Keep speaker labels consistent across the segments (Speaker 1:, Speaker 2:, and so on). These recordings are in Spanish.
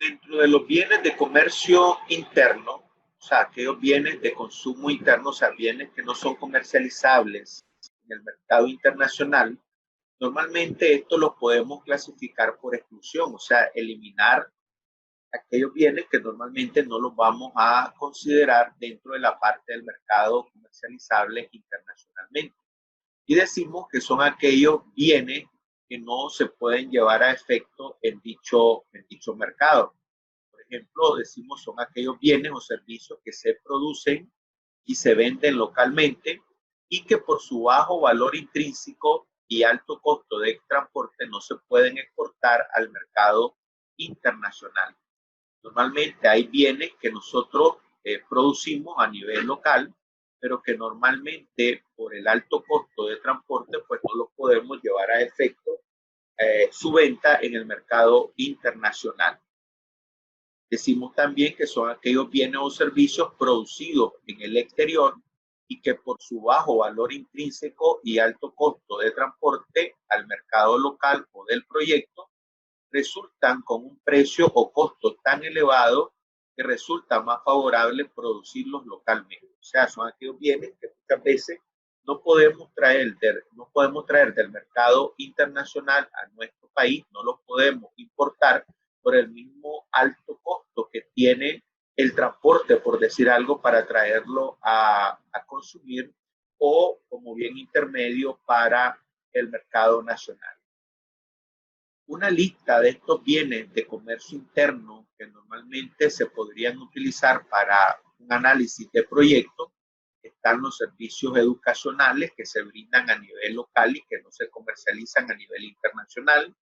Speaker 1: Dentro de los bienes de comercio interno, o sea, aquellos bienes de consumo interno, o sea, bienes que no son comercializables en el mercado internacional, normalmente esto lo podemos clasificar por exclusión, o sea, eliminar aquellos bienes que normalmente no los vamos a considerar dentro de la parte del mercado comercializable internacionalmente. Y decimos que son aquellos bienes que no se pueden llevar a efecto en dicho mercado. Por ejemplo, decimos son aquellos bienes o servicios que se producen y se venden localmente y que por su bajo valor intrínseco y alto costo de transporte no se pueden exportar al mercado internacional. Normalmente hay bienes que nosotros producimos a nivel local, pero que normalmente por el alto costo de transporte, pues no los podemos llevar a efecto su venta en el mercado internacional. Decimos también que son aquellos bienes o servicios producidos en el exterior y que por su bajo valor intrínseco y alto costo de transporte al mercado local o del proyecto, resultan con un precio o costo tan elevado que resulta más favorable producirlos localmente. O sea, son aquellos bienes que muchas veces no podemos traer del mercado internacional a nuestro país, no los podemos importar por el mismo alto costo que tiene el transporte, por decir algo, para traerlo a consumir o como bien intermedio para el mercado nacional. Una lista de estos bienes de comercio interno que normalmente se podrían utilizar para un análisis de proyecto. Están los servicios educacionales que se brindan a nivel local y que no se comercializan a nivel internacional,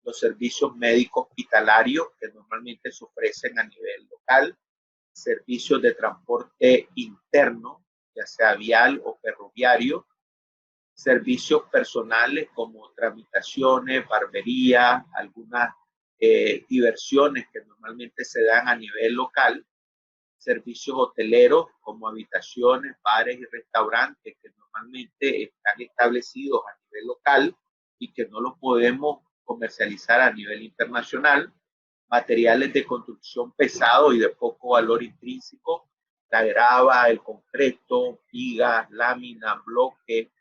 Speaker 1: los servicios médicos hospitalarios que normalmente se ofrecen a nivel local, servicios de transporte interno, ya sea vial o ferroviario, servicios personales como tramitaciones, barbería, algunas diversiones que normalmente se dan a nivel local, servicios hoteleros como habitaciones, bares y restaurantes que normalmente están establecidos a nivel local y que no los podemos comercializar a nivel internacional, materiales de construcción pesado y de poco valor intrínseco, la grava, el concreto, vigas, lámina, bloque,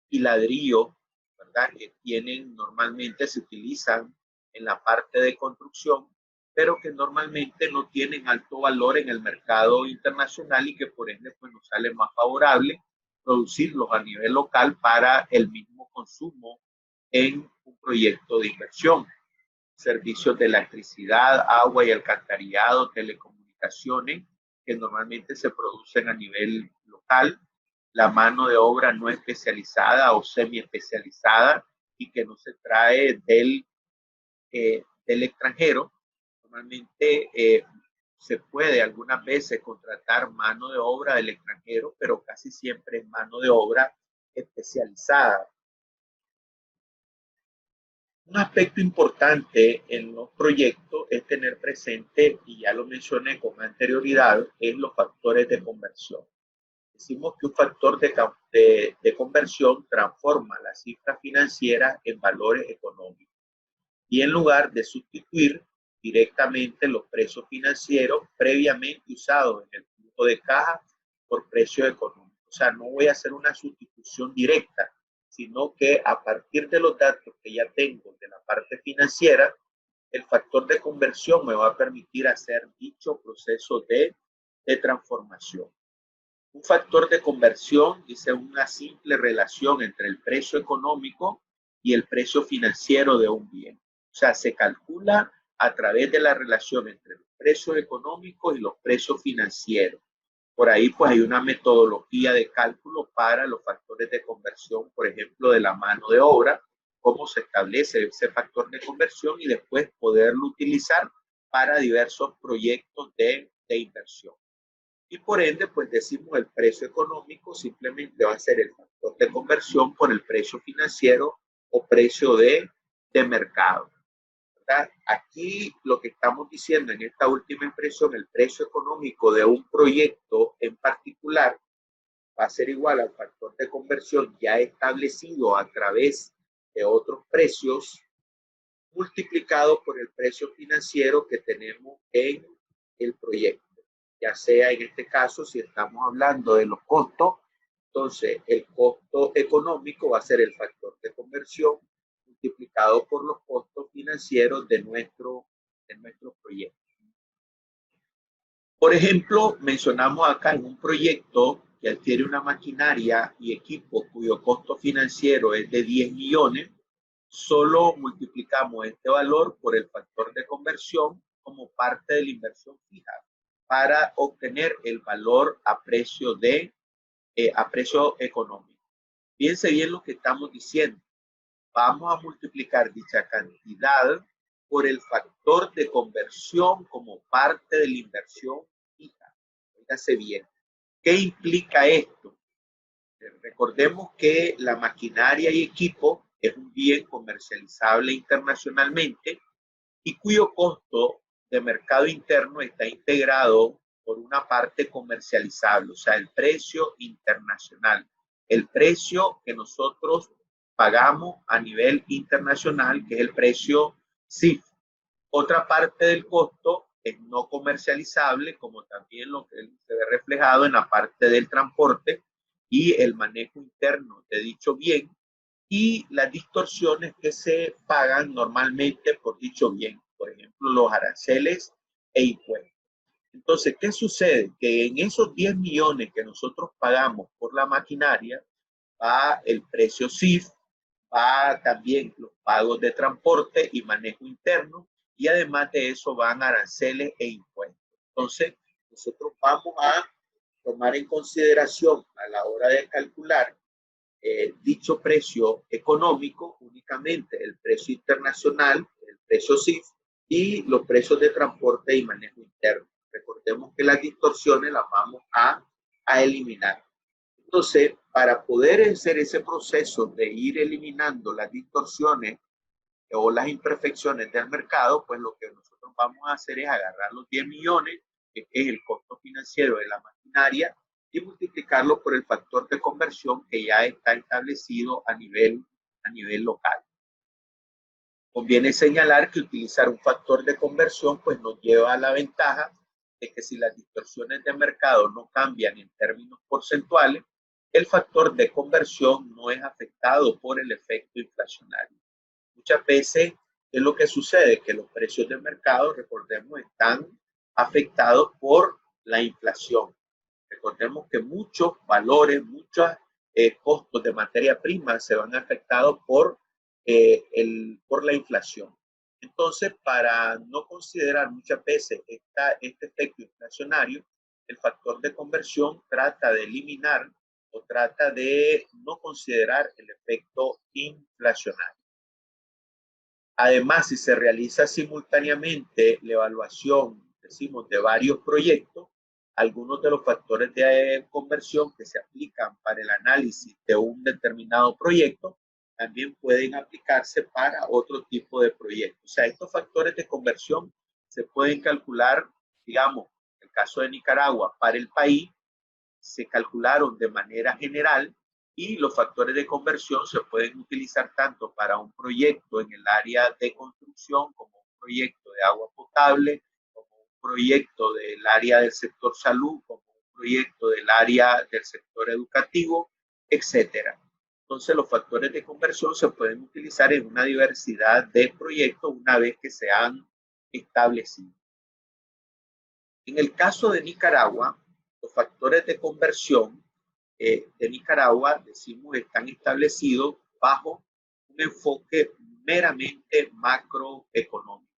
Speaker 1: y ladrillo, ¿verdad? Que tienen, normalmente se utilizan en la parte de construcción, pero que normalmente no tienen alto valor en el mercado internacional y que por ende pues nos sale más favorable producirlos a nivel local para el mismo consumo en un proyecto de inversión. Servicios de electricidad, agua y alcantarillado, telecomunicaciones, que normalmente se producen a nivel local, la mano de obra no especializada o semi especializada y que no se trae del extranjero. Normalmente se puede algunas veces contratar mano de obra del extranjero, pero casi siempre es mano de obra especializada. Un aspecto importante en los proyectos es tener presente, y ya lo mencioné con anterioridad, es los factores de conversión. Decimos que un factor de conversión transforma las cifras financieras en valores económicos y en lugar de sustituir directamente los precios financieros previamente usados en el flujo de caja por precios económicos. O sea, no voy a hacer una sustitución directa, sino que a partir de los datos que ya tengo de la parte financiera, el factor de conversión me va a permitir hacer dicho proceso de transformación. Un factor de conversión dice una simple relación entre el precio económico y el precio financiero de un bien. O sea, se calcula a través de la relación entre los precios económicos y los precios financieros. Por ahí pues hay una metodología de cálculo para los factores de conversión, por ejemplo, de la mano de obra, cómo se establece ese factor de conversión y después poderlo utilizar para diversos proyectos de inversión. Y por ende, pues decimos el precio económico simplemente va a ser el factor de conversión por el precio financiero o precio de mercado, ¿verdad? Aquí lo que estamos diciendo en esta última expresión, el precio económico de un proyecto en particular va a ser igual al factor de conversión ya establecido a través de otros precios multiplicado por el precio financiero que tenemos en el proyecto. Ya sea en este caso, si estamos hablando de los costos, entonces el costo económico va a ser el factor de conversión multiplicado por los costos financieros de nuestro proyecto. Por ejemplo, mencionamos acá en un proyecto que adquiere una maquinaria y equipo cuyo costo financiero es de 10 millones, solo multiplicamos este valor por el factor de conversión como parte de la inversión fija para obtener el valor a precio económico. Fíjense bien lo que estamos diciendo. Vamos a multiplicar dicha cantidad por el factor de conversión como parte de la inversión fija. Fíjense bien. ¿Qué implica esto? Recordemos que la maquinaria y equipo es un bien comercializable internacionalmente y cuyo costo de mercado interno está integrado por una parte comercializable, o sea, el precio internacional, el precio que nosotros pagamos a nivel internacional, que es el precio CIF. Otra parte del costo es no comercializable, como también lo que se ve reflejado en la parte del transporte y el manejo interno de dicho bien y las distorsiones que se pagan normalmente por dicho bien, por ejemplo, los aranceles e impuestos. Entonces, ¿qué sucede? Que en esos 10 millones que nosotros pagamos por la maquinaria, va el precio CIF, va también los pagos de transporte y manejo interno, y además de eso van aranceles e impuestos. Entonces, nosotros vamos a tomar en consideración a la hora de calcular dicho precio económico únicamente el precio internacional, el precio CIF y los precios de transporte y manejo interno. Recordemos que las distorsiones las vamos a eliminar. Entonces, para poder hacer ese proceso de ir eliminando las distorsiones o las imperfecciones del mercado, pues lo que nosotros vamos a hacer es agarrar los 10 millones, que es el costo financiero de la maquinaria, y multiplicarlo por el factor de conversión que ya está establecido a nivel local. Conviene señalar que utilizar un factor de conversión pues nos lleva a la ventaja de que si las distorsiones de mercado no cambian en términos porcentuales, el factor de conversión no es afectado por el efecto inflacionario. Muchas veces es lo que sucede, que los precios de mercado, recordemos, están afectados por la inflación. Recordemos que muchos valores, muchos costos de materia prima se van afectados por la inflación. Entonces, para no considerar muchas veces este efecto inflacionario, el factor de conversión trata de eliminar o trata de no considerar el efecto inflacionario. Además, si se realiza simultáneamente la evaluación, decimos, de varios proyectos, algunos de los factores de conversión que se aplican para el análisis de un determinado proyecto también pueden aplicarse para otro tipo de proyectos. O sea, estos factores de conversión se pueden calcular, digamos, en el caso de Nicaragua, para el país, se calcularon de manera general y los factores de conversión se pueden utilizar tanto para un proyecto en el área de construcción como un proyecto de agua potable, como un proyecto del área del sector salud, como un proyecto del área del sector educativo, etcétera. Entonces, los factores de conversión se pueden utilizar en una diversidad de proyectos una vez que se han establecido. En el caso de Nicaragua, los factores de conversión de Nicaragua, decimos, están establecidos bajo un enfoque meramente macroeconómico.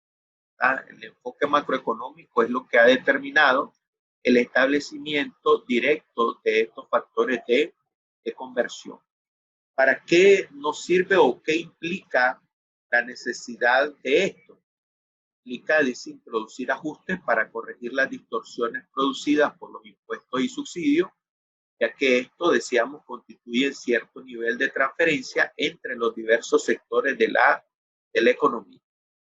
Speaker 1: ¿Tá? El enfoque macroeconómico es lo que ha determinado el establecimiento directo de estos factores de conversión. ¿Para qué nos sirve o qué implica la necesidad de esto? Implica introducir ajustes para corregir las distorsiones producidas por los impuestos y subsidios, ya que esto, decíamos, constituye cierto nivel de transferencia entre los diversos sectores de la economía.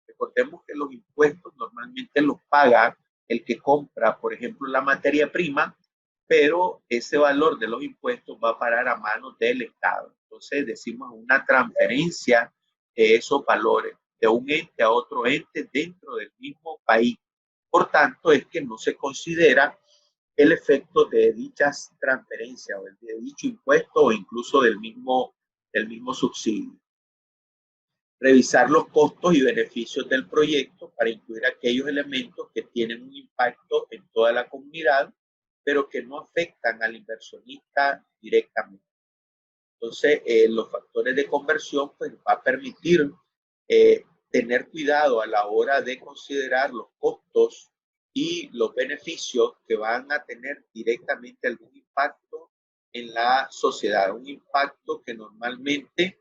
Speaker 1: Recordemos que los impuestos normalmente los paga el que compra, por ejemplo, la materia prima, pero ese valor de los impuestos va a parar a manos del Estado. Entonces decimos una transferencia de esos valores de un ente a otro ente dentro del mismo país. Por tanto, es que no se considera el efecto de dichas transferencias o de dicho impuesto o incluso del mismo subsidio. Revisar los costos y beneficios del proyecto para incluir aquellos elementos que tienen un impacto en toda la comunidad, pero que no afectan al inversionista directamente. Entonces, los factores de conversión pues, va a permitir tener cuidado a la hora de considerar los costos y los beneficios que van a tener directamente algún impacto en la sociedad, un impacto que normalmente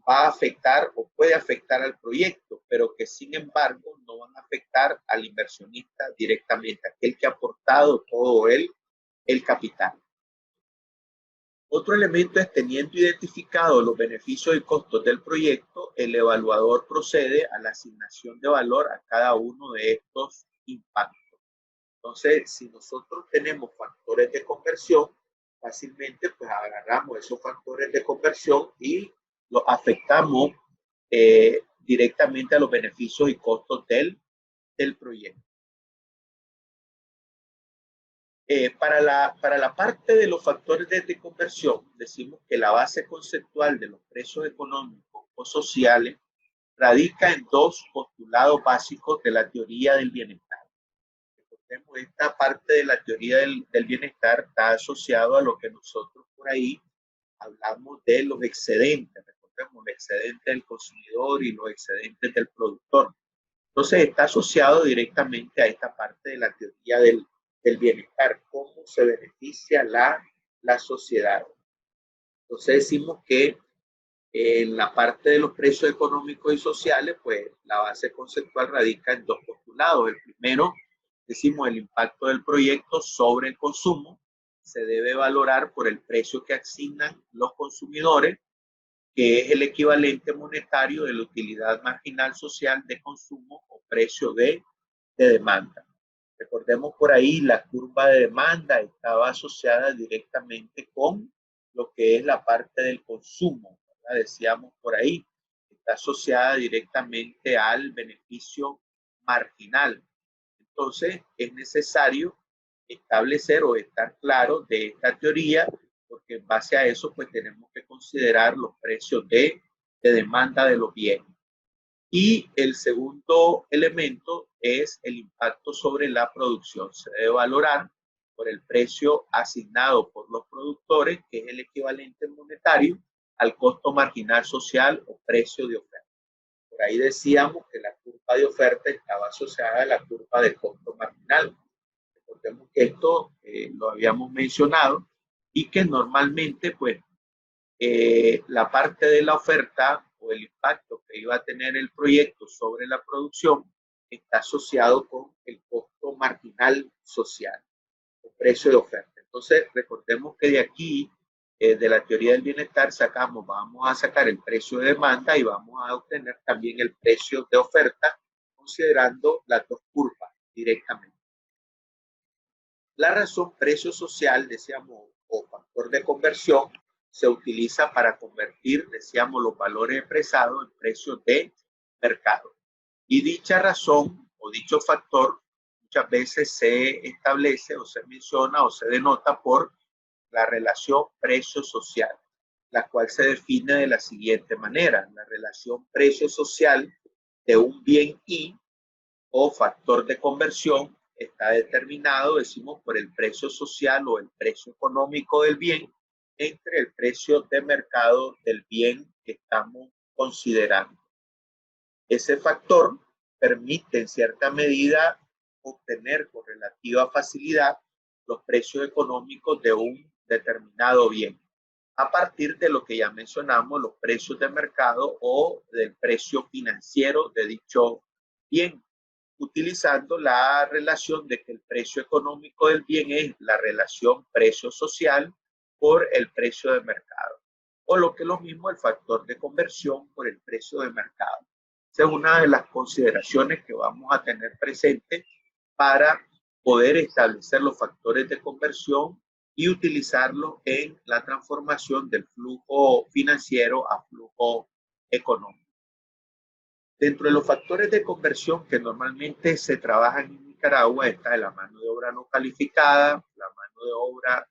Speaker 1: va a afectar o puede afectar al proyecto, pero que sin embargo no van a afectar al inversionista directamente, aquel que ha aportado todo el capital. Otro elemento es, teniendo identificado los beneficios y costos del proyecto, el evaluador procede a la asignación de valor a cada uno de estos impactos. Entonces, si nosotros tenemos factores de conversión, fácilmente pues agarramos esos factores de conversión y los afectamos directamente a los beneficios y costos del proyecto. Para la parte de los factores de conversión, decimos que la base conceptual de los precios económicos o sociales radica en dos postulados básicos de la teoría del bienestar. Esta parte de la teoría del bienestar está asociado a lo que nosotros por ahí hablamos de los excedentes. Recordemos, los excedentes del consumidor y los excedentes del productor. Entonces está asociado directamente a esta parte de la teoría del bienestar, cómo se beneficia la sociedad. Entonces decimos que en la parte de los precios económicos y sociales, pues la base conceptual radica en dos postulados. El primero, decimos, el impacto del proyecto sobre el consumo se debe valorar por el precio que asignan los consumidores, que es el equivalente monetario de la utilidad marginal social de consumo o precio de demanda. Recordemos por ahí, la curva de demanda estaba asociada directamente con lo que es la parte del consumo, ¿verdad? Decíamos por ahí, está asociada directamente al beneficio marginal. Entonces, es necesario establecer o estar claro de esta teoría, porque en base a eso, pues tenemos que considerar los precios de demanda de los bienes. Y el segundo elemento es el impacto sobre la producción. Se debe valorar por el precio asignado por los productores, que es el equivalente monetario al costo marginal social o precio de oferta. Por ahí decíamos que la curva de oferta estaba asociada a la curva de costo marginal. Recordemos que esto lo habíamos mencionado y que normalmente pues la parte de la oferta o el impacto que iba a tener el proyecto sobre la producción está asociado con el costo marginal social, el precio de oferta. Entonces, recordemos que de aquí, de la teoría del bienestar, vamos a sacar el precio de demanda y vamos a obtener también el precio de oferta, considerando las dos curvas directamente. La razón precio social, decíamos, o factor de conversión, se utiliza para convertir, decíamos, los valores expresados en precios de mercado. Y dicha razón o dicho factor muchas veces se establece o se menciona o se denota por la relación precio social, la cual se define de la siguiente manera. La relación precio social de un bien Y o factor de conversión está determinado, decimos, por el precio social o el precio económico del bien entre el precio de mercado del bien que estamos considerando. Ese factor permite en cierta medida obtener con relativa facilidad los precios económicos de un determinado bien, a partir de lo que ya mencionamos, los precios de mercado o del precio financiero de dicho bien, utilizando la relación de que el precio económico del bien es la relación precio social por el precio de mercado, o lo que es lo mismo el factor de conversión por el precio de mercado. Esa es una de las consideraciones que vamos a tener presente para poder establecer los factores de conversión y utilizarlos en la transformación del flujo financiero a flujo económico. Dentro de los factores de conversión que normalmente se trabajan en Nicaragua está la mano de obra no calificada, la mano de obra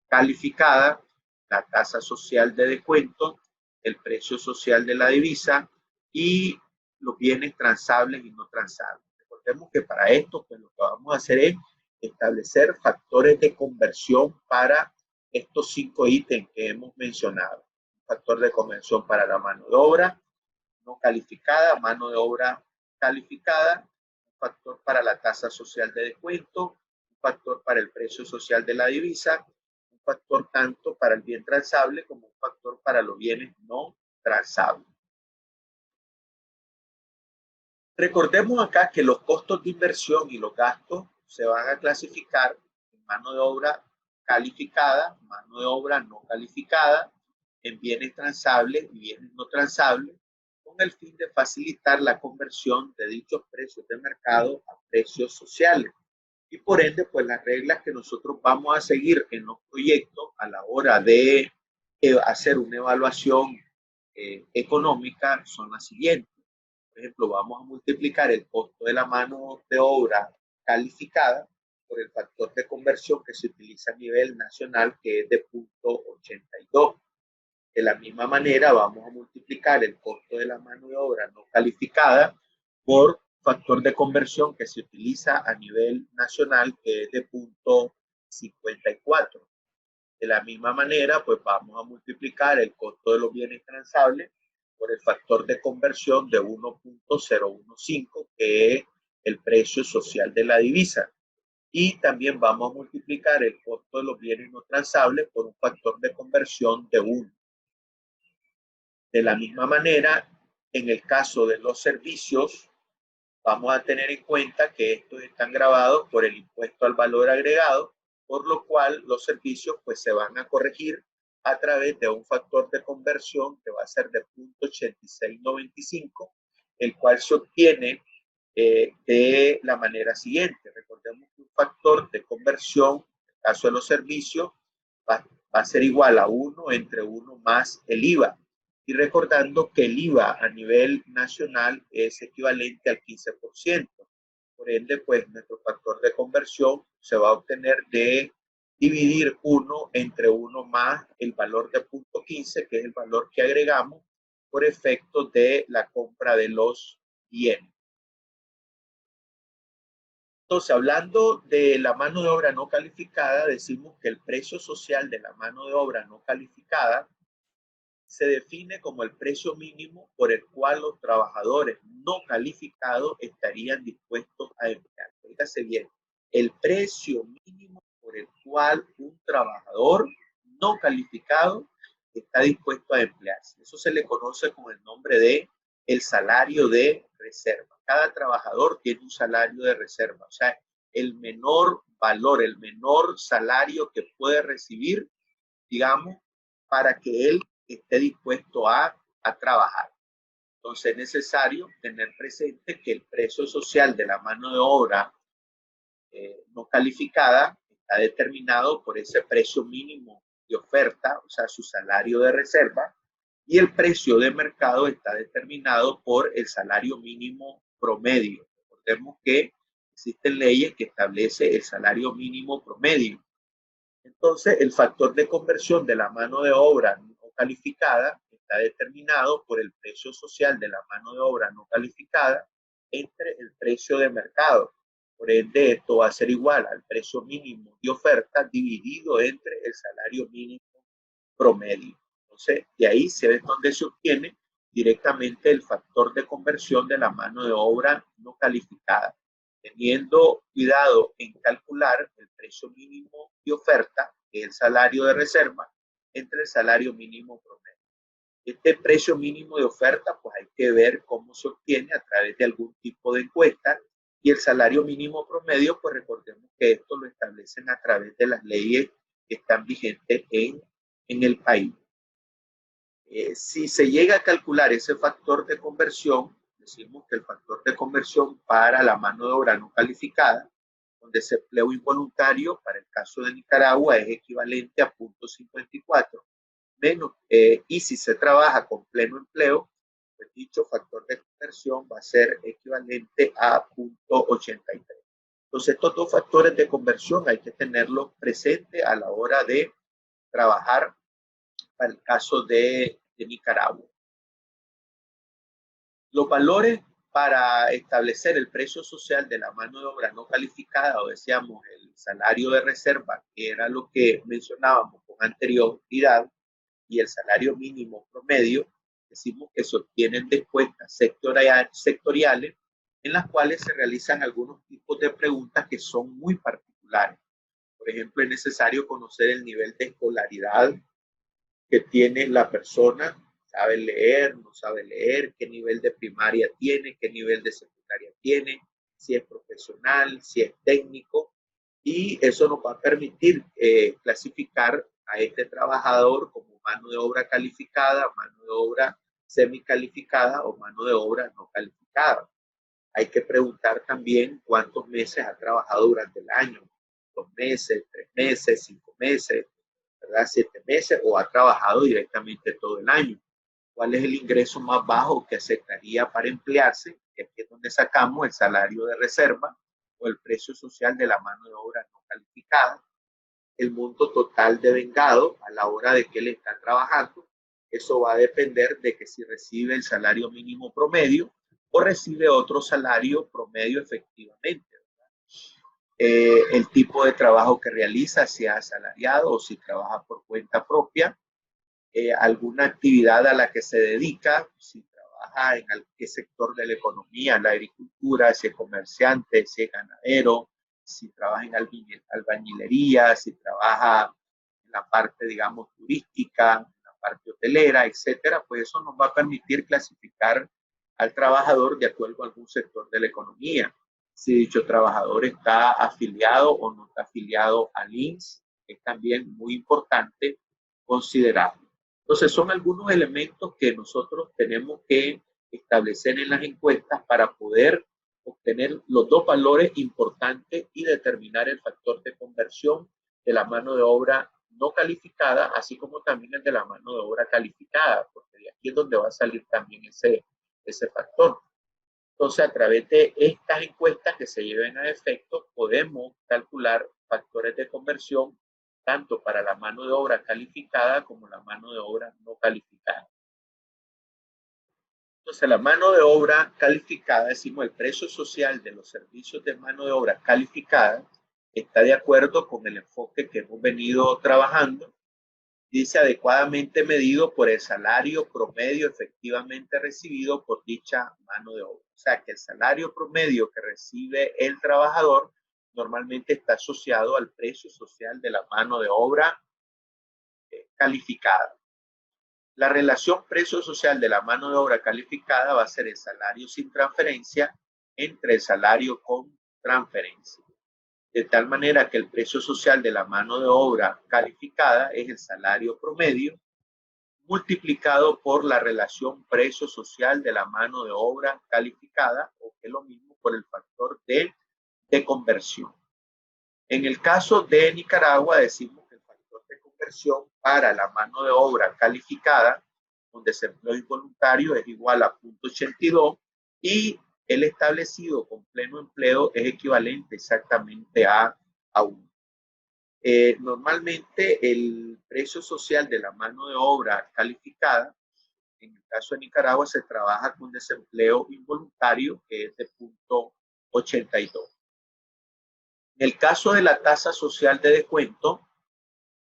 Speaker 1: calificada, la tasa social de descuento, el precio social de la divisa y los bienes transables y no transables. Recordemos que para esto, pues lo que vamos a hacer es establecer factores de conversión para estos 5 ítems que hemos mencionado. Un factor de conversión para la mano de obra no calificada, mano de obra calificada, un factor para la tasa social de descuento, un factor para el precio social de la divisa, un factor tanto para el bien transable como un factor para los bienes no transables. Recordemos acá que los costos de inversión y los gastos se van a clasificar en mano de obra calificada, mano de obra no calificada, en bienes transables y bienes no transables, con el fin de facilitar la conversión de dichos precios de mercado a precios sociales. Y por ende, pues las reglas que nosotros vamos a seguir en los proyectos a la hora de hacer una evaluación económica son las siguientes. Por ejemplo, vamos a multiplicar el costo de la mano de obra calificada por el factor de conversión que se utiliza a nivel nacional, que es de 0.82. De la misma manera, vamos a multiplicar el costo de la mano de obra no calificada por factor de conversión que se utiliza a nivel nacional, que es de 0.54. De la misma manera, pues vamos a multiplicar el costo de los bienes transables por el factor de conversión de 1.015, que es el precio social de la divisa. Y también vamos a multiplicar el costo de los bienes no transables por un factor de conversión de 1. De la misma manera, en el caso de los servicios, vamos a tener en cuenta que estos están grabados por el impuesto al valor agregado, por lo cual los servicios pues se van a corregir a través de un factor de conversión que va a ser de 0.8695, el cual se obtiene de la manera siguiente. Recordemos que un factor de conversión, en el caso de los servicios, va a ser igual a 1 entre 1 más el IVA. Y recordando que el IVA a nivel nacional es equivalente al 15%. Por ende, pues nuestro factor de conversión se va a obtener de dividir 1 entre 1 más el valor de 0.15, que es el valor que agregamos por efecto de la compra de los bienes. Entonces, hablando de la mano de obra no calificada, decimos que el precio social de la mano de obra no calificada se define como el precio mínimo por el cual los trabajadores no calificados estarían dispuestos a emplear. Fíjate bien, el precio mínimo por el cual un trabajador no calificado está dispuesto a emplearse. Eso se le conoce con el nombre de el salario de reserva. Cada trabajador tiene un salario de reserva, o sea, el menor valor, el menor salario que puede recibir, digamos, para que él esté dispuesto a trabajar. Entonces es necesario tener presente que el precio social de la mano de obra no calificada está determinado por ese precio mínimo de oferta, o sea, su salario de reserva, y el precio de mercado está determinado por el salario mínimo promedio. Recordemos que existen leyes que establecen el salario mínimo promedio. Entonces, el factor de conversión de la mano de obra no calificada está determinado por el precio social de la mano de obra no calificada entre el precio de mercado. Por ende, esto va a ser igual al precio mínimo de oferta dividido entre el salario mínimo promedio. Entonces, de ahí se ve donde se obtiene directamente el factor de conversión de la mano de obra no calificada, teniendo cuidado en calcular el precio mínimo de oferta, que es el salario de reserva, entre el salario mínimo promedio. Este precio mínimo de oferta, pues hay que ver cómo se obtiene a través de algún tipo de encuesta, y el salario mínimo promedio, pues recordemos que esto lo establecen a través de las leyes que están vigentes en el país. Si se llega a calcular ese factor de conversión, decimos que el factor de conversión para la mano de obra no calificada, donde ese empleo involuntario para el caso de Nicaragua es equivalente a 0.54, menos, y si se trabaja con pleno empleo, pues dicho factor de conversión va a ser equivalente a 0.83. Entonces, estos dos factores de conversión hay que tenerlos presentes a la hora de trabajar para el caso de Nicaragua. Los valores para establecer el precio social de la mano de obra no calificada, o decíamos el salario de reserva, que era lo que mencionábamos con anterioridad, y el salario mínimo promedio, decimos que se obtienen de encuestas sectoriales en las cuales se realizan algunos tipos de preguntas que son muy particulares. Por ejemplo, es necesario conocer el nivel de escolaridad que tiene la persona, sabe leer, no sabe leer, qué nivel de primaria tiene, qué nivel de secundaria tiene, si es profesional, si es técnico, y eso nos va a permitir clasificar a este trabajador como mano de obra calificada, mano de obra semicalificada o mano de obra no calificada. Hay que preguntar también cuántos meses ha trabajado durante el año, 2 meses, 3 meses, 5 meses, ¿verdad? 7 meses, o ha trabajado directamente todo el año. ¿Cuál es el ingreso más bajo que aceptaría para emplearse? Que aquí es donde sacamos el salario de reserva o el precio social de la mano de obra no calificada, el monto total de vengado a la hora de que él está trabajando. Eso va a depender de que si recibe el salario mínimo promedio o recibe otro salario promedio efectivamente. El tipo de trabajo que realiza, si es asalariado o si trabaja por cuenta propia, alguna actividad a la que se dedica, si trabaja en qué sector de la economía, la agricultura, si es comerciante, si es ganadero, si trabaja en albañilería, si trabaja en la parte, digamos, turística, en la parte hotelera, etcétera, pues eso nos va a permitir clasificar al trabajador de acuerdo a algún sector de la economía. Si dicho trabajador está afiliado o no está afiliado al INSS, es también muy importante considerarlo. Entonces, son algunos elementos que nosotros tenemos que establecer en las encuestas para poder obtener los dos valores importantes y determinar el factor de conversión de la mano de obra no calificada, así como también el de la mano de obra calificada, porque de aquí es donde va a salir también ese factor. Entonces, a través de estas encuestas que se lleven a efecto, podemos calcular factores de conversión tanto para la mano de obra calificada como la mano de obra no calificada. Entonces, la mano de obra calificada, decimos, el precio social de los servicios de mano de obra calificada está de acuerdo con el enfoque que hemos venido trabajando. Dice adecuadamente medido por el salario promedio efectivamente recibido por dicha mano de obra. O sea, que el salario promedio que recibe el trabajador normalmente está asociado al precio social de la mano de obra calificada. La relación precio social de la mano de obra calificada va a ser el salario sin transferencia entre el salario con transferencia. De tal manera que el precio social de la mano de obra calificada es el salario promedio multiplicado por la relación precio social de la mano de obra calificada, o que es lo mismo por el factor de conversión. En el caso de Nicaragua decimos que el factor de conversión para la mano de obra calificada con desempleo involuntario es igual a 0.82 y el establecido con pleno empleo es equivalente exactamente a 1. Normalmente el precio social de la mano de obra calificada, en el caso de Nicaragua, se trabaja con desempleo involuntario, que es de 0.82. En el caso de la tasa social de descuento,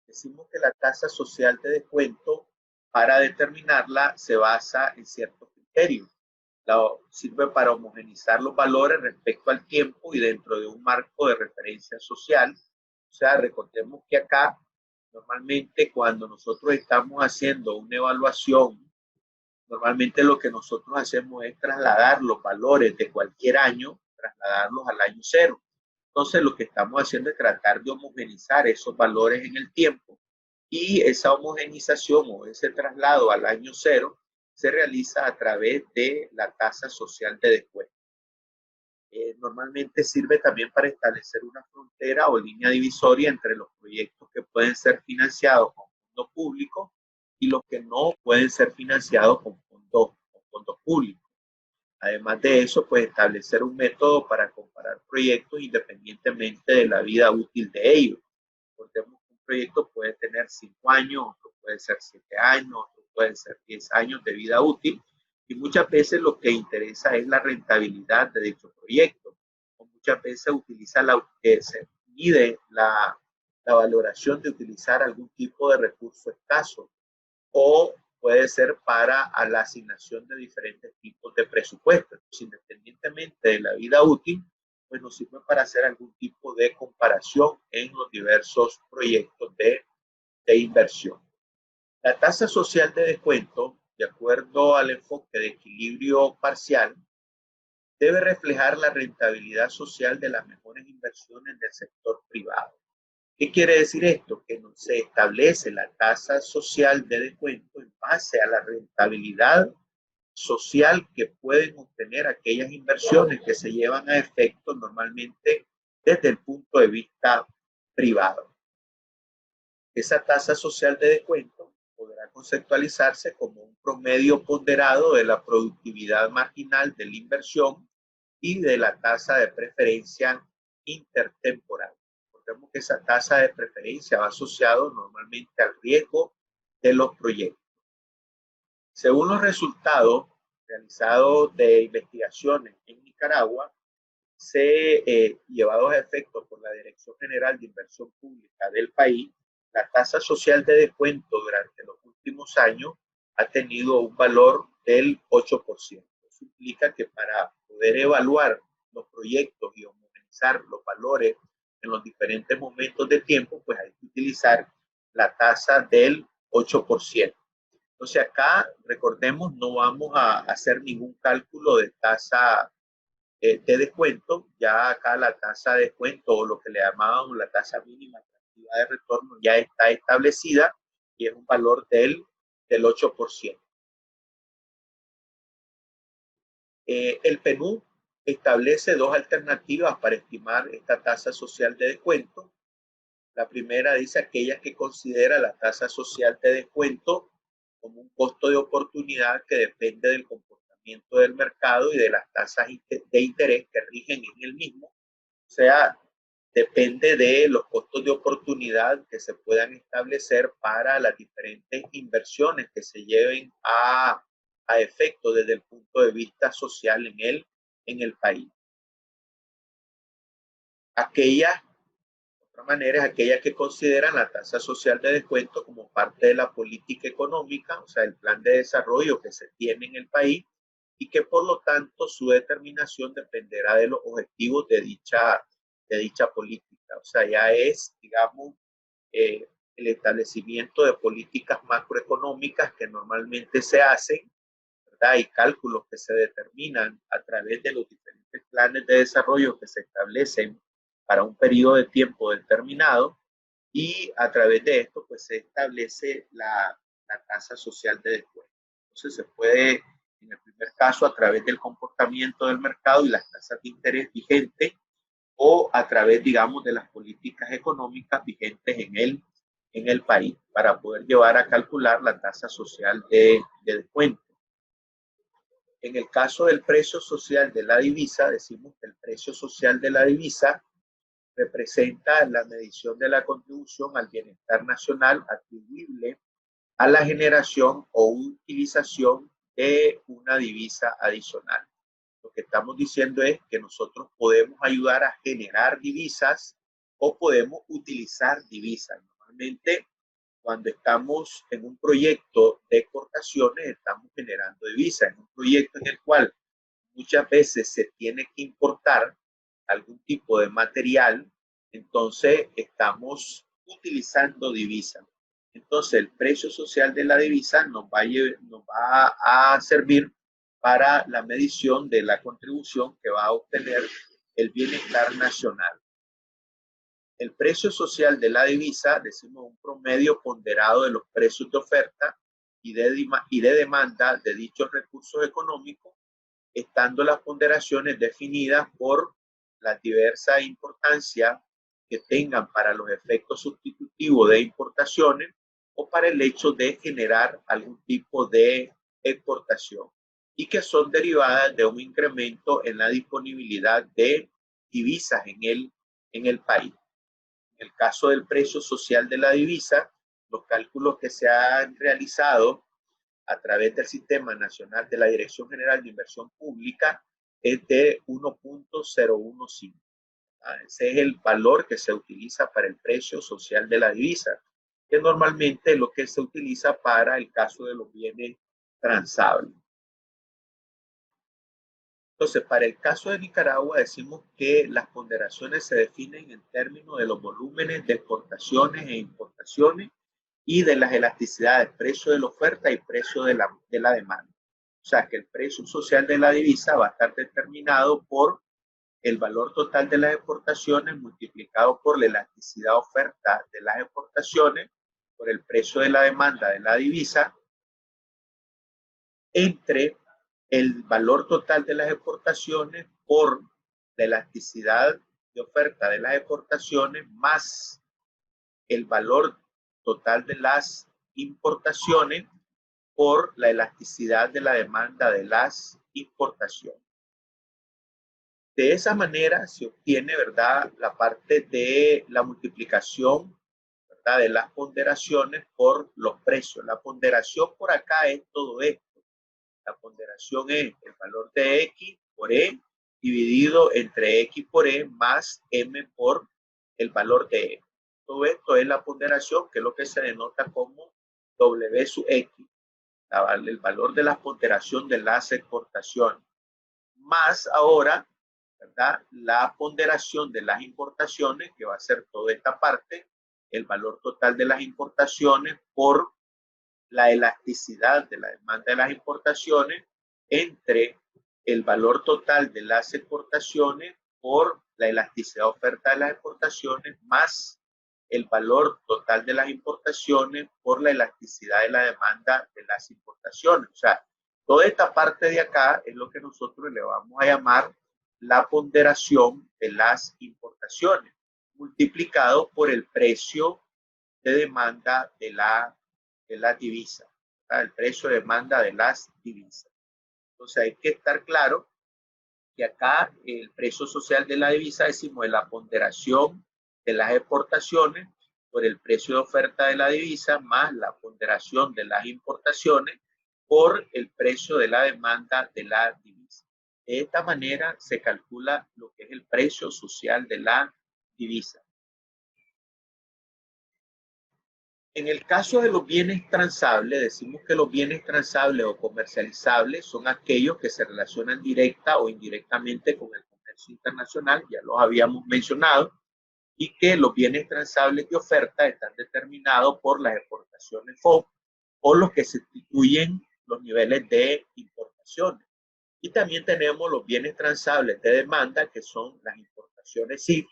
Speaker 1: decimos que la tasa social de descuento, para determinarla, se basa en ciertos criterios. Sirve para homogenizar los valores respecto al tiempo y dentro de un marco de referencia social. O sea, recordemos que acá, normalmente cuando nosotros estamos haciendo una evaluación, normalmente lo que nosotros hacemos es trasladar los valores de cualquier año, trasladarlos al año cero. Entonces, lo que estamos haciendo es tratar de homogenizar esos valores en el tiempo, y esa homogenización o ese traslado al año cero se realiza a través de la tasa social de descuento. Normalmente sirve también para establecer una frontera o línea divisoria entre los proyectos que pueden ser financiados con fondos públicos y los que no pueden ser financiados con fondos fondos públicos. Además de eso, pues establecer un método para comparar proyectos independientemente de la vida útil de ellos. Porque un proyecto puede tener 5 años, otro puede ser 7 años, otro puede ser 10 años de vida útil, y muchas veces lo que interesa es la rentabilidad de dicho proyecto. O muchas veces se mide la valoración de utilizar algún tipo de recurso escaso, o puede ser para a la asignación de diferentes tipos de presupuestos. Entonces, independientemente de la vida útil, pues nos sirve para hacer algún tipo de comparación en los diversos proyectos de inversión. La tasa social de descuento, de acuerdo al enfoque de equilibrio parcial, debe reflejar la rentabilidad social de las mejores inversiones del sector privado. ¿Qué quiere decir esto? Que no se establece la tasa social de descuento en base a la rentabilidad social que pueden obtener aquellas inversiones que se llevan a efecto normalmente desde el punto de vista privado. Esa tasa social de descuento podrá conceptualizarse como un promedio ponderado de la productividad marginal de la inversión y de la tasa de preferencia intertemporal. Recordemos que esa tasa de preferencia va asociado normalmente al riesgo de los proyectos. Según los resultados realizados de investigaciones en Nicaragua, llevados a efecto por la Dirección General de Inversión Pública del país, la tasa social de descuento durante los últimos años ha tenido un valor del 8%. Eso implica que para poder evaluar los proyectos y homogeneizar los valores en los diferentes momentos de tiempo, pues hay que utilizar la tasa del 8%. Entonces acá, recordemos, no vamos a hacer ningún cálculo de tasa de descuento. Ya acá la tasa de descuento, o lo que le llamábamos la tasa mínima atractiva de retorno, ya está establecida y es un valor del 8%. El PNUD establece dos alternativas para estimar esta tasa social de descuento. La primera dice aquella que considera la tasa social de descuento como un costo de oportunidad que depende del comportamiento del mercado y de las tasas de interés que rigen en el mismo. O sea, depende de los costos de oportunidad que se puedan establecer para las diferentes inversiones que se lleven a efecto desde el punto de vista social en el país. Otra manera es aquellas que consideran la tasa social de descuento como parte de la política económica, o sea, el plan de desarrollo que se tiene en el país, y que por lo tanto su determinación dependerá de los objetivos de dicha política. O sea, ya es, digamos, el establecimiento de políticas macroeconómicas que normalmente se hacen, ¿verdad? Y cálculos que se determinan a través de los diferentes planes de desarrollo que se establecen para un periodo de tiempo determinado, y a través de esto pues se establece la tasa social de descuento. Entonces se puede, en el primer caso, a través del comportamiento del mercado y las tasas de interés vigentes, o a través, digamos, de las políticas económicas vigentes en el país, para poder llevar a calcular la tasa social de descuento. En el caso del precio social de la divisa, decimos que el precio social de la divisa representa la medición de la contribución al bienestar nacional atribuible a la generación o utilización de una divisa adicional. Lo que estamos diciendo es que nosotros podemos ayudar a generar divisas o podemos utilizar divisas. Normalmente, cuando estamos en un proyecto de exportaciones, estamos generando divisas. En un proyecto en el cual muchas veces se tiene que importar algún tipo de material, entonces estamos utilizando divisas. Entonces el precio social de la divisa nos va a servir para la medición de la contribución que va a obtener el bienestar nacional. El precio social de la divisa, decimos, un promedio ponderado de los precios de oferta y de demanda de dichos recursos económicos, estando las ponderaciones definidas por la diversa importancia que tengan para los efectos sustitutivos de importaciones o para el hecho de generar algún tipo de exportación. y que son derivadas de un incremento en la disponibilidad de divisas en el país. En el caso del precio social de la divisa, los cálculos que se han realizado a través del Sistema Nacional de la Dirección General de Inversión Pública es de 1.015. Ese es el valor que se utiliza para el precio social de la divisa, que normalmente es lo que se utiliza para el caso de los bienes transables. Entonces, para el caso de Nicaragua decimos que las ponderaciones se definen en términos de los volúmenes de exportaciones e importaciones y de las elasticidades, precio de la oferta y precio de la demanda. O sea, que el precio social de la divisa va a estar determinado por el valor total de las exportaciones multiplicado por la elasticidad oferta de las exportaciones, por el precio de la demanda de la divisa, entre el valor total de las exportaciones por la elasticidad de oferta de las exportaciones más el valor total de las importaciones por la elasticidad de la demanda de las importaciones. De esa manera se obtiene, ¿verdad?, la parte de la multiplicación, ¿verdad?, de las ponderaciones por los precios. La ponderación por acá es todo esto. La ponderación es el valor de X por E dividido entre X por E más M por el valor de E. Todo esto es la ponderación, que es lo que se denota como W sub X, el valor de la ponderación de las exportaciones. Más ahora, ¿verdad?, la ponderación de las importaciones, que va a ser toda esta parte, el valor total de las importaciones por la elasticidad de la demanda de las importaciones entre el valor total de las exportaciones por la elasticidad oferta de las exportaciones más el valor total de las importaciones por la elasticidad de la demanda de las importaciones. O sea, toda esta parte de acá es lo que nosotros le vamos a llamar la ponderación de las importaciones, multiplicado por el precio de demanda de la divisa, ¿verdad? El precio de demanda de las divisas. Entonces hay que estar claro que acá el precio social de la divisa decimos es la ponderación de las exportaciones por el precio de oferta de la divisa más la ponderación de las importaciones por el precio de la demanda de la divisa. De esta manera se calcula lo que es el precio social de la divisa. En el caso de los bienes transables, decimos que los bienes transables o comercializables son aquellos que se relacionan directa o indirectamente con el comercio internacional, ya los habíamos mencionado, y que los bienes transables de oferta están determinados por las exportaciones FOB o los que sustituyen los niveles de importaciones. Y también tenemos los bienes transables de demanda, que son las importaciones CIF,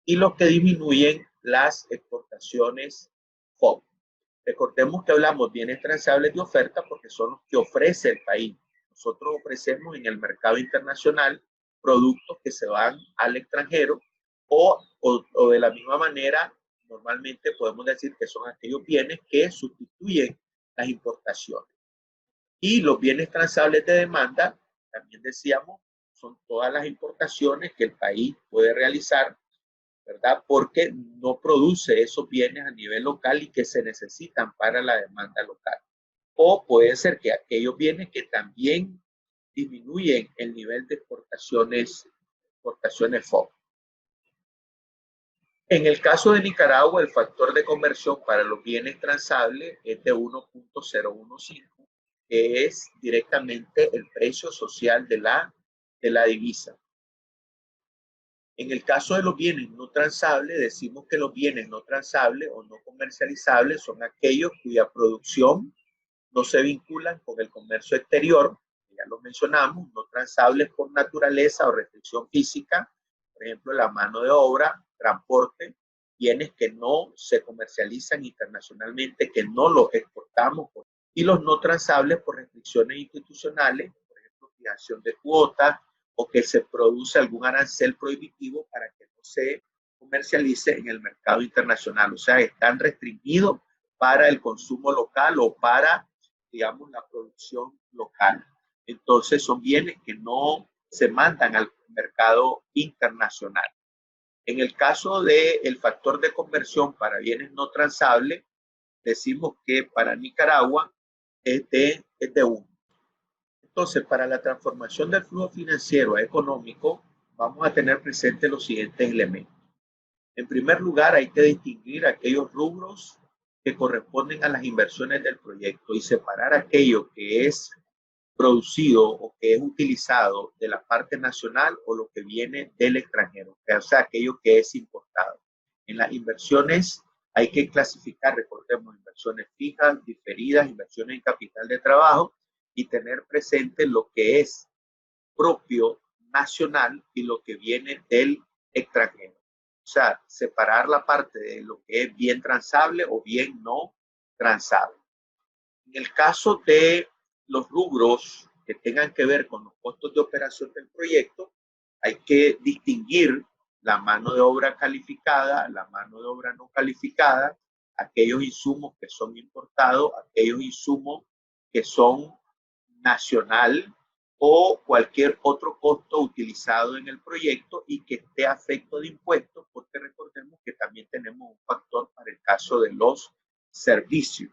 Speaker 1: y los que disminuyen las exportaciones FOB. Recordemos que hablamos bienes transables de oferta porque son los que ofrece el país. Nosotros ofrecemos en el mercado internacional productos que se van al extranjero o de la misma manera, normalmente podemos decir que son aquellos bienes que sustituyen las importaciones. Y los bienes transables de demanda, también decíamos, son todas las importaciones que el país puede realizar, ¿verdad? Porque no produce esos bienes a nivel local y que se necesitan para la demanda local. O puede ser que aquellos bienes que también disminuyen el nivel de exportaciones FOB. En el caso de Nicaragua, el factor de conversión para los bienes transables es de 1.015, que es directamente el precio social de la divisa. En el caso de los bienes no transables, decimos que los bienes no transables o no comercializables son aquellos cuya producción no se vinculan con el comercio exterior, ya lo mencionamos, no transables por naturaleza o restricción física, por ejemplo, la mano de obra, transporte, bienes que no se comercializan internacionalmente, que no los exportamos, y los no transables por restricciones institucionales, por ejemplo, fijación de cuotas, o que se produce algún arancel prohibitivo para que no se comercialice en el mercado internacional. O sea, están restringidos para el consumo local o para, digamos, la producción local. Entonces son bienes que no se mandan al mercado internacional. En el caso del factor de conversión para bienes no transables, decimos que para Nicaragua es de 1. Entonces, para la transformación del flujo financiero a económico, vamos a tener presente los siguientes elementos. En primer lugar, hay que distinguir aquellos rubros que corresponden a las inversiones del proyecto y separar aquello que es producido o que es utilizado de la parte nacional o lo que viene del extranjero, o sea, aquello que es importado. En las inversiones hay que clasificar, recordemos, inversiones fijas, diferidas, inversiones en capital de trabajo y tener presente lo que es propio nacional y lo que viene del extranjero. O sea, separar la parte de lo que es bien transable o bien no transable. En el caso de los rubros que tengan que ver con los costos de operación del proyecto, hay que distinguir la mano de obra calificada, la mano de obra no calificada, aquellos insumos que son importados, aquellos insumos que son nacional o cualquier otro costo utilizado en el proyecto y que esté afecto de impuestos, porque recordemos que también tenemos un factor para el caso de los servicios.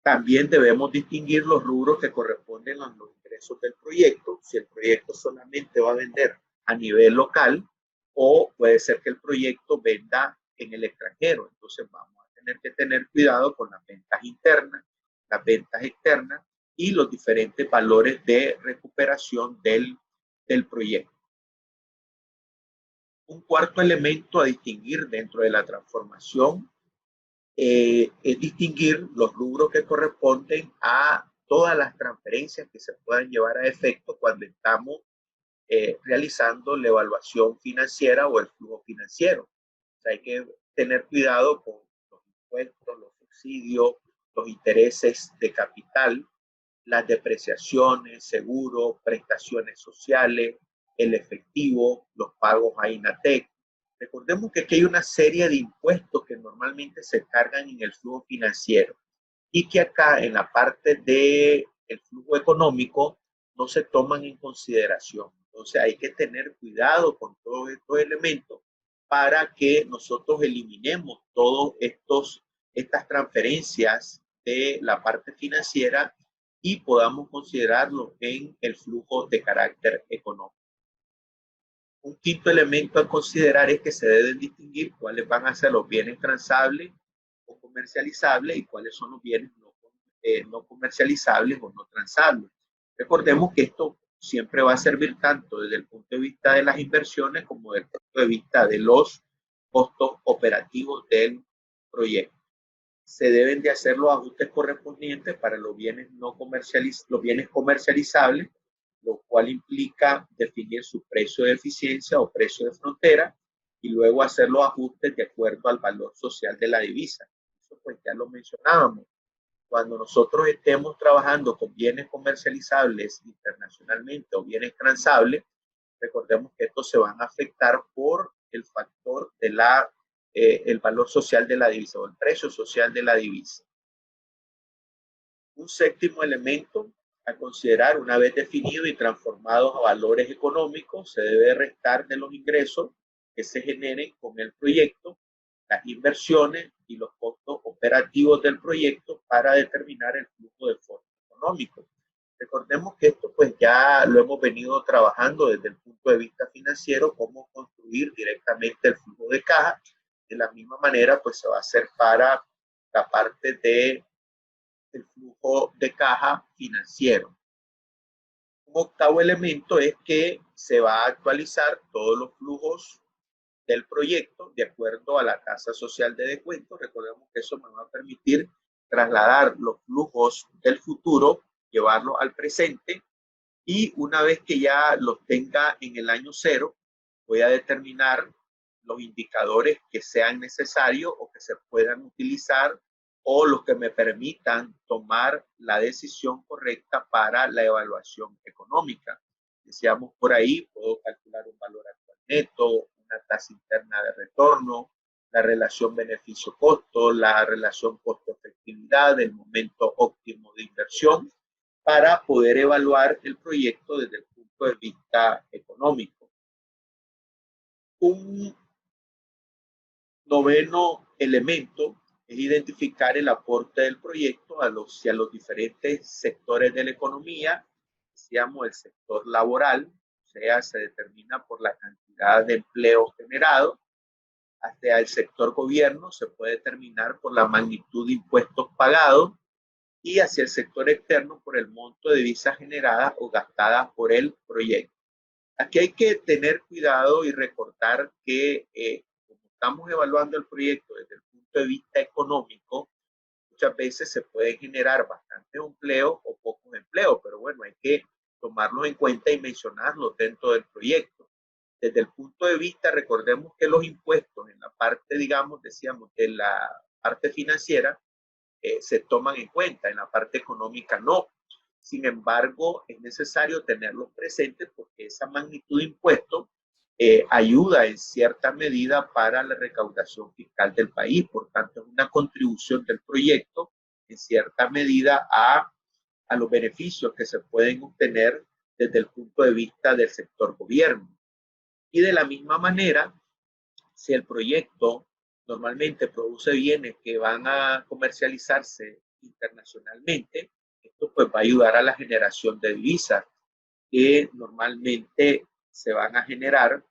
Speaker 1: También debemos distinguir los rubros que corresponden a los ingresos del proyecto, si el proyecto solamente va a vender a nivel local o puede ser que el proyecto venda en el extranjero. Entonces vamos a tener que tener cuidado con las ventas internas, las ventas externas y los diferentes valores de recuperación del proyecto. Un cuarto elemento a distinguir dentro de la transformación es distinguir los rubros que corresponden a todas las transferencias que se puedan llevar a efecto cuando estamos realizando la evaluación financiera o el flujo financiero. O sea, hay que tener cuidado con los impuestos, los subsidios, los intereses de capital, las depreciaciones, seguros, prestaciones sociales, el efectivo, los pagos a INATEC. Recordemos que aquí hay una serie de impuestos que normalmente se cargan en el flujo financiero y que acá en la parte del flujo económico no se toman en consideración. Entonces hay que tener cuidado con todos estos elementos para que nosotros eliminemos todas estas transferencias de la parte financiera y podamos considerarlo en el flujo de carácter económico. Un quinto elemento a considerar es que se deben distinguir cuáles van a ser los bienes transables o comercializables y cuáles son los bienes no comercializables o no transables. Recordemos que esto siempre va a servir tanto desde el punto de vista de las inversiones como desde el punto de vista de los costos operativos del proyecto. Se deben de hacer los ajustes correspondientes para los bienes comercializables, lo cual implica definir su precio de eficiencia o precio de frontera y luego hacer los ajustes de acuerdo al valor social de la divisa. Eso pues ya lo mencionábamos. Cuando nosotros estemos trabajando con bienes comercializables internacionalmente o bienes transables, recordemos que estos se van a afectar por el factor de el valor social de la divisa o el precio social de la divisa. Un séptimo elemento a considerar, una vez definido y transformados a valores económicos, se debe restar de los ingresos que se generen con el proyecto, las inversiones y los costos operativos del proyecto para determinar el flujo de fondos económicos. Recordemos que esto pues ya lo hemos venido trabajando desde el punto de vista financiero, cómo construir directamente el flujo de caja. De la misma manera pues se va a hacer para la parte de el flujo de caja financiero. Un octavo elemento es que se va a actualizar todos los flujos del proyecto de acuerdo a la tasa social de descuento. Recordemos que eso me va a permitir trasladar los flujos del futuro, llevarlos al presente y una vez que ya los tenga en el año cero, voy a determinar los indicadores que sean necesarios o que se puedan utilizar o los que me permitan tomar la decisión correcta para la evaluación económica. Decíamos por ahí, puedo calcular un valor actual neto, una tasa interna de retorno, la relación beneficio-costo, la relación costo-efectividad, el momento óptimo de inversión, para poder evaluar el proyecto desde el punto de vista económico. Un noveno elemento es identificar el aporte del proyecto a los diferentes sectores de la economía, decíamos el sector laboral, o sea, se determina por la cantidad de empleo generado, hasta el sector gobierno se puede determinar por la magnitud de impuestos pagados, y hacia el sector externo por el monto de divisas generadas o gastadas por el proyecto. Aquí hay que tener cuidado y recordar que como estamos evaluando el proyecto desde el punto de vista económico, muchas veces se puede generar bastante empleo o pocos empleos, pero bueno, hay que tomarlos en cuenta y mencionarlos dentro del proyecto. Desde el punto de vista, recordemos que los impuestos en la parte, digamos, decíamos, de la parte financiera, se toman en cuenta, en la parte económica no. Sin embargo, es necesario tenerlos presentes porque esa magnitud de impuestos ayuda en cierta medida para la recaudación fiscal del país. Por tanto, es una contribución del proyecto en cierta medida a los beneficios que se pueden obtener desde el punto de vista del sector gobierno. Y de la misma manera, si el proyecto normalmente produce bienes que van a comercializarse internacionalmente, esto pues va a ayudar a la generación de divisas que normalmente se van a generar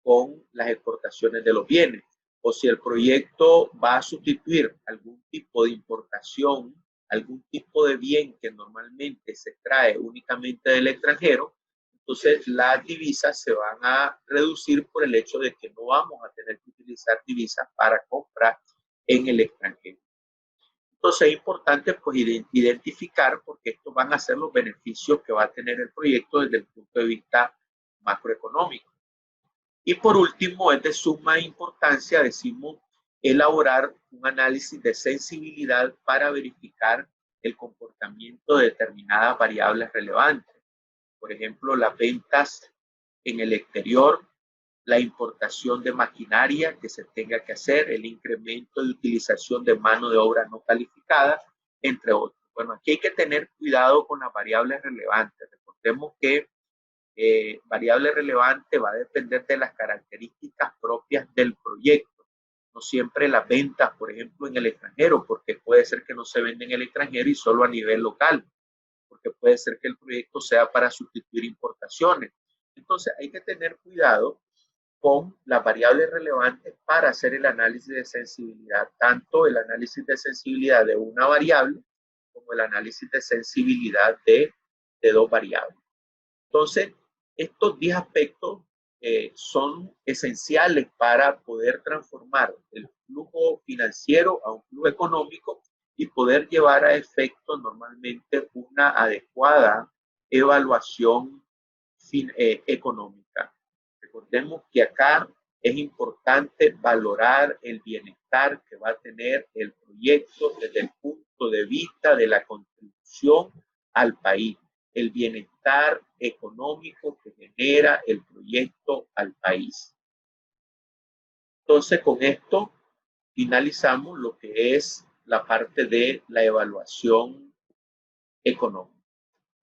Speaker 1: con las exportaciones de los bienes. O si el proyecto va a sustituir algún tipo de importación, algún tipo de bien que normalmente se trae únicamente del extranjero, entonces las divisas se van a reducir por el hecho de que no vamos a tener que utilizar divisas para comprar en el extranjero. Entonces es importante pues identificar porque estos van a ser los beneficios que va a tener el proyecto desde el punto de vista macroeconómico. Y por último, es de suma importancia, decimos, elaborar un análisis de sensibilidad para verificar el comportamiento de determinadas variables relevantes. Por ejemplo, las ventas en el exterior, la importación de maquinaria que se tenga que hacer, el incremento de utilización de mano de obra no calificada, entre otros. Bueno, aquí hay que tener cuidado con las variables relevantes. Recordemos que variable relevante va a depender de las características propias del proyecto. No siempre las ventas, por ejemplo, en el extranjero, porque puede ser que no se vende en el extranjero y solo a nivel local, porque puede ser que el proyecto sea para sustituir importaciones. Entonces, hay que tener cuidado con las variables relevantes para hacer el análisis de sensibilidad, tanto el análisis de sensibilidad de una variable como el análisis de sensibilidad de dos variables. Entonces, estos 10 aspectos son esenciales para poder transformar el flujo financiero a un flujo económico y poder llevar a efecto normalmente una adecuada evaluación económica. Recordemos que acá es importante valorar el bienestar que va a tener el proyecto desde el punto de vista de la contribución al país, el bienestar económico que genera el proyecto al país. Entonces, con esto finalizamos lo que es la parte de la evaluación económica.